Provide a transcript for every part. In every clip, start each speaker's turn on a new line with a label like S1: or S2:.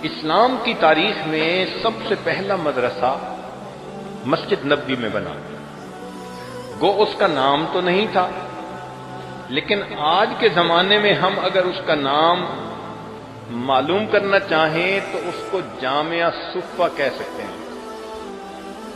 S1: اسلام کی تاریخ میں سب سے پہلا مدرسہ مسجد نبوی میں بنا، گو اس کا نام تو نہیں تھا، لیکن آج کے زمانے میں ہم اگر اس کا نام معلوم کرنا چاہیں تو اس کو جامعہ صفہ کہہ سکتے ہیں۔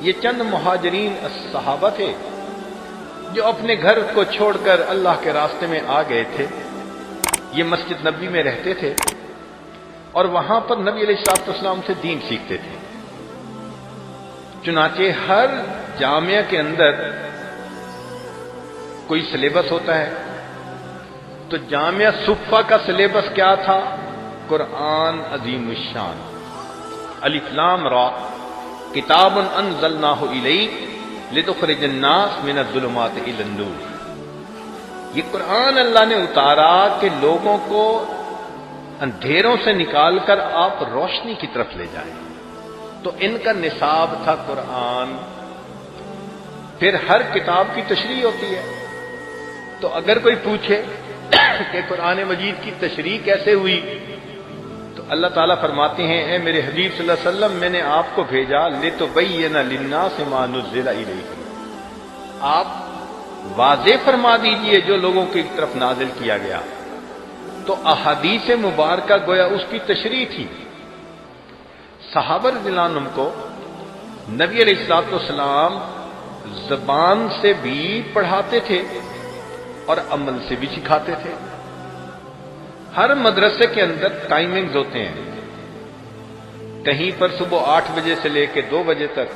S1: یہ چند مہاجرین صحابہ تھے جو اپنے گھر کو چھوڑ کر اللہ کے راستے میں آ گئے تھے۔ یہ مسجد نبوی میں رہتے تھے اور وہاں پر نبی علیہ الصلوۃ والسلام سے دین سیکھتے تھے۔ چنانچہ ہر جامعہ کے اندر کوئی سلیبس ہوتا ہے، تو جامعہ صفہ کا سلیبس کیا تھا؟ قرآن عظیم الشان، الف لام را کتاب انزلناہ الیک لتخرج الناس من الظلمات الی النور۔ یہ قرآن اللہ نے اتارا کہ لوگوں کو اندھیروں سے نکال کر آپ روشنی کی طرف لے جائیں، تو ان کا نصاب تھا قرآن۔ پھر ہر کتاب کی تشریح ہوتی ہے، تو اگر کوئی پوچھے کہ قرآن مجید کی تشریح کیسے ہوئی، تو اللہ تعالیٰ فرماتے ہیں اے میرے حبیب صلی اللہ علیہ وسلم، میں نے آپ کو بھیجا لِتُبَيِّنَ لِلنَّاسِ مَا نُزِّلَ إِلَيْهِمْ، آپ واضح فرما دیجئے جو لوگوں کی طرف نازل کیا گیا۔ تو احادیث مبارکہ گویا اس کی تشریح تھی۔ صحابہ رضی اللہ عنہم کو نبی علیہ الصلوۃ والسلام زبان سے بھی پڑھاتے تھے اور عمل سے بھی سکھاتے تھے۔ ہر مدرسے کے اندر ٹائمنگز ہوتے ہیں، کہیں پر صبح 8 بجے سے لے کے 2 بجے تک،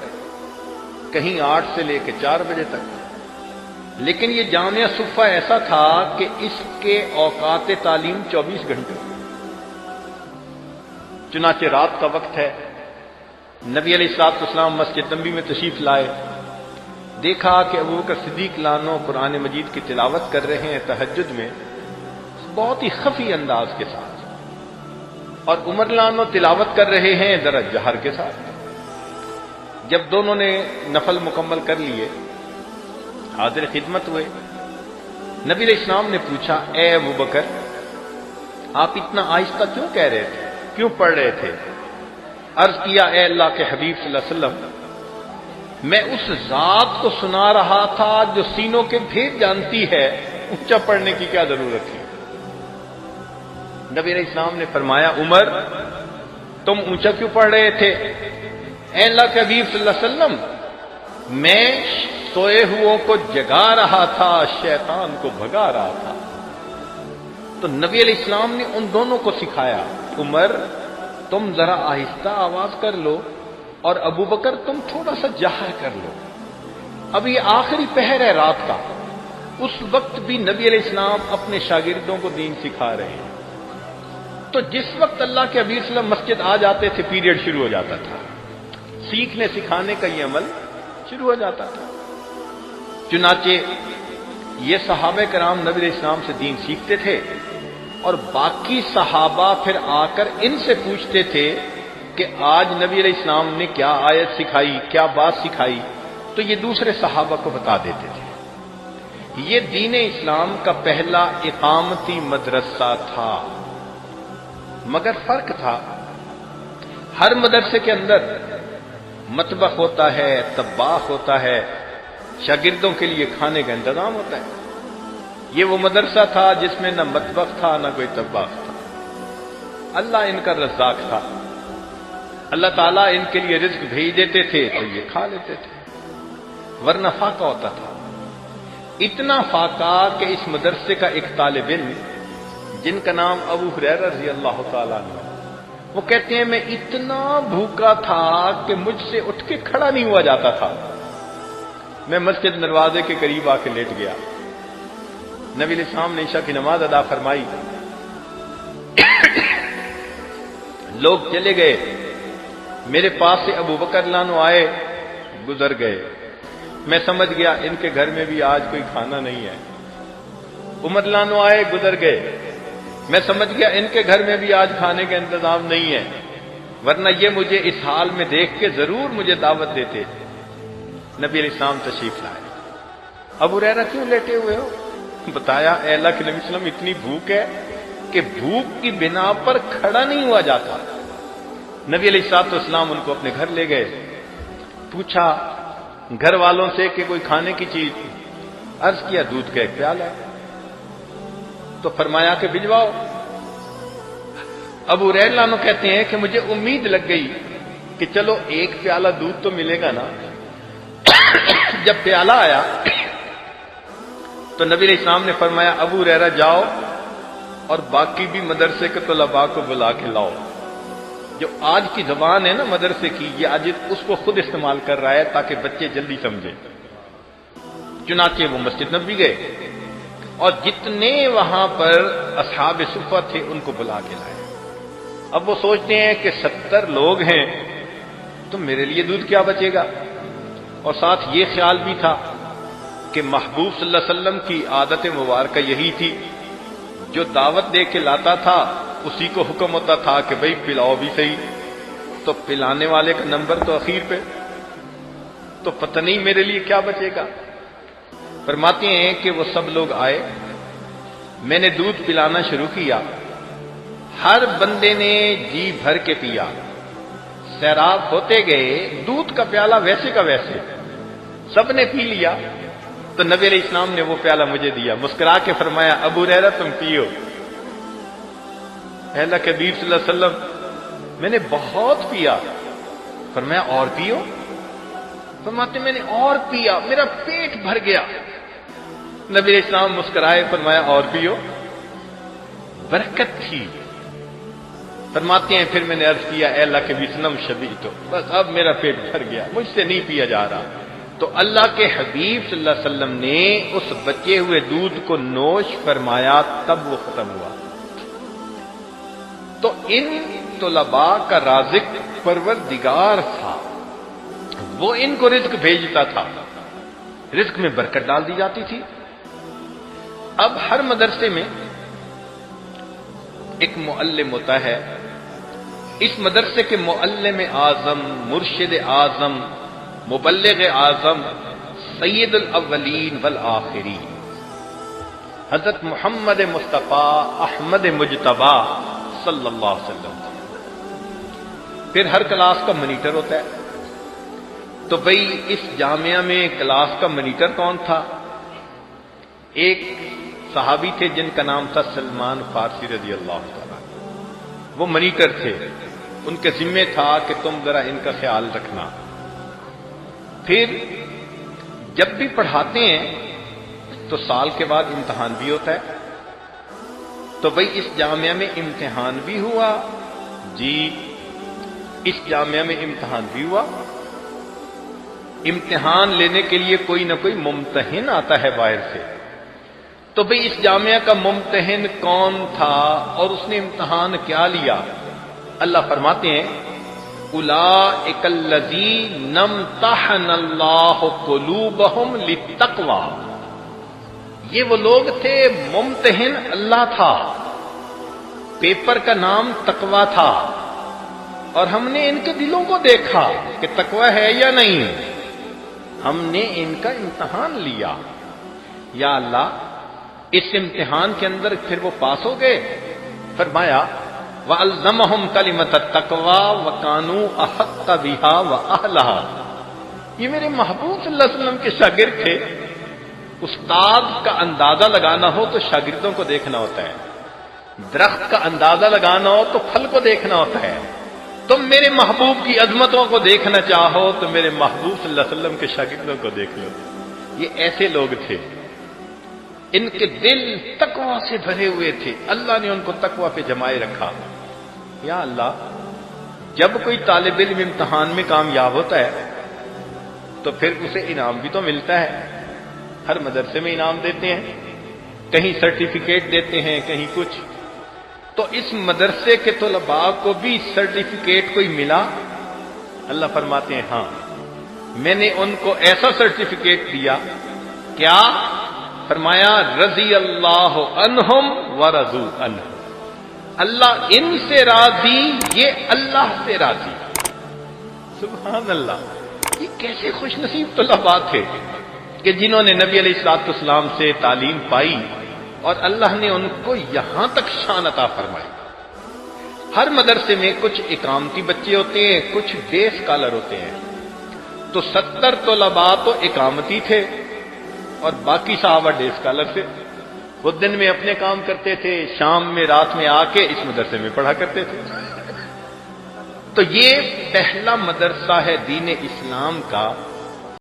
S1: کہیں 8 سے لے کے 4 بجے تک، لیکن یہ جامعہ صفہ ایسا تھا کہ اس کے اوقات تعلیم 24 گھنٹے۔ چنانچہ رات کا وقت ہے، نبی علیہ الصلوۃ والسلام مسجد نبوی میں تشریف لائے، دیکھا کہ ابوبکر صدیق لانو قرآن مجید کی تلاوت کر رہے ہیں تہجد میں بہت ہی خفی انداز کے ساتھ، اور عمر لانو تلاوت کر رہے ہیں ذرا جہر کے ساتھ۔ جب دونوں نے نفل مکمل کر لیے، حاضر خدمت ہوئے، نبی علیہ السلام نے پوچھا اے ابوبکر، آپ اتنا آہستہ کیوں کہہ رہے تھے، کیوں پڑھ رہے تھے؟ عرض کیا اے اللہ کے حبیب صلی اللہ علیہ وسلم، میں اس ذات کو سنا رہا تھا جو سینوں کے بھید جانتی ہے، اونچا پڑھنے کی کیا ضرورت ہے؟ نبی علیہ السلام نے فرمایا عمر، تم اونچا کیوں پڑھ رہے تھے؟ اے اللہ کے حبیب صلی اللہ علیہ وسلم، میں سوئے ہوں کو جگا رہا تھا، شیطان کو بھگا رہا تھا۔ تو نبی علیہ السلام نے ان دونوں کو سکھایا، عمر تم ذرا آہستہ آواز کر لو، اور ابوبکر تم تھوڑا سا جہر کر لو۔ اب یہ آخری پہر ہے رات کا، اس وقت بھی نبی علیہ السلام اپنے شاگردوں کو دین سکھا رہے ہیں۔ تو جس وقت اللہ کے حبیب صلی اللہ علیہ وسلم مسجد آ جاتے تھے، پیریڈ شروع ہو جاتا تھا، سیکھنے سکھانے کا یہ عمل شروع ہو جاتا تھا۔ چنانچہ یہ صحابہ کرام نبی علیہ السلام سے دین سیکھتے تھے، اور باقی صحابہ پھر آ کر ان سے پوچھتے تھے کہ آج نبی علیہ السلام نے کیا آیت سکھائی، کیا بات سکھائی، تو یہ دوسرے صحابہ کو بتا دیتے تھے۔ یہ دین اسلام کا پہلا اقامتی مدرسہ تھا، مگر فرق تھا، ہر مدرسے کے اندر مطبخ ہوتا ہے، طباخ ہوتا ہے، شاگردوں کے لیے کھانے کا انتظام ہوتا ہے۔ یہ وہ مدرسہ تھا جس میں نہ مطبخ تھا نہ کوئی طباخ تھا، اللہ ان کا رزاق تھا، اللہ تعالیٰ ان کے لیے رزق بھیج دیتے تھے تو یہ کھا لیتے تھے، ورنہ فاقہ ہوتا تھا۔ اتنا فاقہ کہ اس مدرسے کا ایک طالب علم جن کا نام ابو ہریرہ رضی اللہ تعالیٰ عنہ، وہ کہتے ہیں میں اتنا بھوکا تھا کہ مجھ سے اٹھ کے کھڑا نہیں ہوا جاتا تھا، میں مسجد دروازے کے قریب آ کے لیٹ گیا۔ نبی علیہ السلام نے عشاء کی نماز ادا فرمائی، لوگ چلے گئے، میرے پاس سے ابو بکر لانو آئے، گزر گئے، میں سمجھ گیا ان کے گھر میں بھی آج کوئی کھانا نہیں ہے۔ عمر لانو آئے، گزر گئے، میں سمجھ گیا ان کے گھر میں بھی آج کھانے کا انتظام نہیں ہے، ورنہ یہ مجھے اس حال میں دیکھ کے ضرور مجھے دعوت دیتے۔ نبی علیہ السلام تشریف لائے، ابو ہریرہ کیوں لیٹے ہوئے ہو؟ بتایا اے اللہ کے نبی صلی اللہ علیہ وسلم اتنی بھوک ہے کہ بھوک کی بنا پر کھڑا نہیں ہوا جاتا۔ نبی علیہ الصلوۃ والسلام ان کو اپنے گھر لے گئے. پوچھا گھر والوں سے کہ کوئی کھانے کی چیز. عرض کیا دودھ کا ایک پیالہ ہے. تو فرمایا کہ بھجواؤ. ابو ہریرہ عنہ کہتے ہیں کہ مجھے امید لگ گئی کہ چلو ایک پیالہ دودھ تو ملے گا نا. جب پیالہ آیا تو نبی علیہ السلام نے فرمایا ابو ہریرہ جاؤ اور باقی بھی مدرسے کے طلباء کو بلا کے لاؤ. جو آج کی زبان ہے نا مدرسے کی، یہ آج اس کو خود استعمال کر رہا ہے تاکہ بچے جلدی سمجھیں. چنانچہ وہ مسجد نبوی گئے اور جتنے وہاں پر اصحاب صفہ تھے ان کو بلا کے لائے. اب وہ سوچتے ہیں کہ 70 لوگ ہیں تو میرے لیے دودھ کیا بچے گا. اور ساتھ یہ خیال بھی تھا کہ محبوب صلی اللہ علیہ وسلم کی عادت مبارکہ یہی تھی، جو دعوت دے کے لاتا تھا اسی کو حکم ہوتا تھا کہ بھئی پلاؤ بھی صحیح. تو پلانے والے کا نمبر تو اخیر پہ، تو پتہ نہیں میرے لیے کیا بچے گا. فرماتے ہیں کہ وہ سب لوگ آئے، میں نے دودھ پلانا شروع کیا. ہر بندے نے جی بھر کے پیا. سیراب ہوتے گئے، دودھ کا پیالہ ویسے کا ویسے سب نے پی لیا. تو نبی علیہ السلام نے وہ پیالہ مجھے دیا، مسکرا کے فرمایا ابو ہریرہ تم پیو. اللہ کے حبیب صلی اللہ علیہ وسلم میں نے بہت پیا. فرمایا اور پیو. فرماتے میں نے اور پیا، میرا پیٹ بھر گیا. نبی علیہ السلام مسکرائے، فرمایا اور پیو. برکت تھی. فرماتے ہیں پھر میں نے عرض کیا اے اللہ کے وسلم شبیہ تو بس اب میرا پیٹ بھر گیا، مجھ سے نہیں پیا جا رہا. تو اللہ کے حبیب صلی اللہ علیہ وسلم نے اس بچے ہوئے دودھ کو نوش فرمایا، تب وہ ختم ہوا. تو ان طلباء کا رازق پروردگار تھا، وہ ان کو رزق بھیجتا تھا، رزق میں برکت ڈال دی جاتی تھی. اب ہر مدرسے میں ایک معلم ہوتا ہے. اس مدرسے کے معلم اعظم، مرشد اعظم، مبلغ اعظم سید الاولین والآخرین حضرت محمد مصطفیٰ احمد مجتبیٰ صلی اللہ علیہ وسلم. پھر ہر کلاس کا منیٹر ہوتا ہے. تو بھئی اس جامعہ میں کلاس کا منیٹر کون تھا؟ ایک صحابی تھے جن کا نام تھا سلمان فارسی رضی اللہ تعالیٰ. وہ منیٹر تھے، ان کے ذمہ تھا کہ تم ذرا ان کا خیال رکھنا. پھر جب بھی پڑھاتے ہیں تو سال کے بعد امتحان بھی ہوتا ہے. تو بھئی اس جامعہ میں امتحان بھی ہوا. جی اس جامعہ میں امتحان بھی ہوا. امتحان لینے کے لیے کوئی نہ کوئی ممتحن آتا ہے باہر سے. تو بھئی اس جامعہ کا ممتحن کون تھا اور اس نے امتحان کیا لیا؟ اللہ فرماتے ہیں اولئک الذین امتحن اللہ قلوبہم للتقوی. یہ وہ لوگ تھے، ممتحن اللہ تھا، پیپر کا نام تقوی تھا، اور ہم نے ان کے دلوں کو دیکھا کہ تقوی ہے یا نہیں. ہم نے ان کا امتحان لیا. یا اللہ اس امتحان کے اندر پھر وہ پاس ہو گئے. فرمایا وَأَلْزَمَهُمْ كَلِمَةَ التَّقْوَى وَكَانُوا أَحَقَّ بِهَا وَأَهْلَهَا. یہ میرے محبوب صلی اللہ علیہ وسلم کے شاگرد تھے. استاد کا اندازہ لگانا ہو تو شاگردوں کو دیکھنا ہوتا ہے، درخت کا اندازہ لگانا ہو تو پھل کو دیکھنا ہوتا ہے. تم میرے محبوب کی عظمتوں کو دیکھنا چاہو تو میرے محبوب صلی اللہ علیہ وسلم کے شاگردوں کو دیکھ لو. یہ ایسے لوگ تھے، ان کے دل تقوی سے بھرے ہوئے تھے. اللہ نے ان کو تقوی پہ جمائے رکھا. یا اللہ جب کوئی طالب علم امتحان میں کامیاب ہوتا ہے تو پھر اسے انعام بھی تو ملتا ہے. ہر مدرسے میں انعام دیتے ہیں، کہیں سرٹیفکیٹ دیتے ہیں، کہیں کچھ. تو اس مدرسے کے طلباء کو بھی سرٹیفکیٹ کوئی ملا؟ اللہ فرماتے ہیں ہاں میں نے ان کو ایسا سرٹیفکیٹ دیا. کیا؟ فرمایا رضی اللہ عنہم ورضوا عنہ. اللہ ان سے راضی، یہ اللہ سے راضی. سبحان اللہ. یہ کیسے خوش نصیب طلباء تھے کہ جنہوں نے نبی علیہ الصلوۃ والسلام سے تعلیم پائی اور اللہ نے ان کو یہاں تک شان عطا فرمائی. ہر مدرسے میں کچھ اقامتی بچے ہوتے ہیں، کچھ ڈے اسکالر ہوتے ہیں. تو 70 طلباء تو اقامتی تھے اور باقی صحابہ ڈے اسکالر تھے. وہ دن میں اپنے کام کرتے تھے، شام میں رات میں آ کے اس مدرسے میں پڑھا کرتے تھے. تو یہ پہلا مدرسہ ہے دین اسلام کا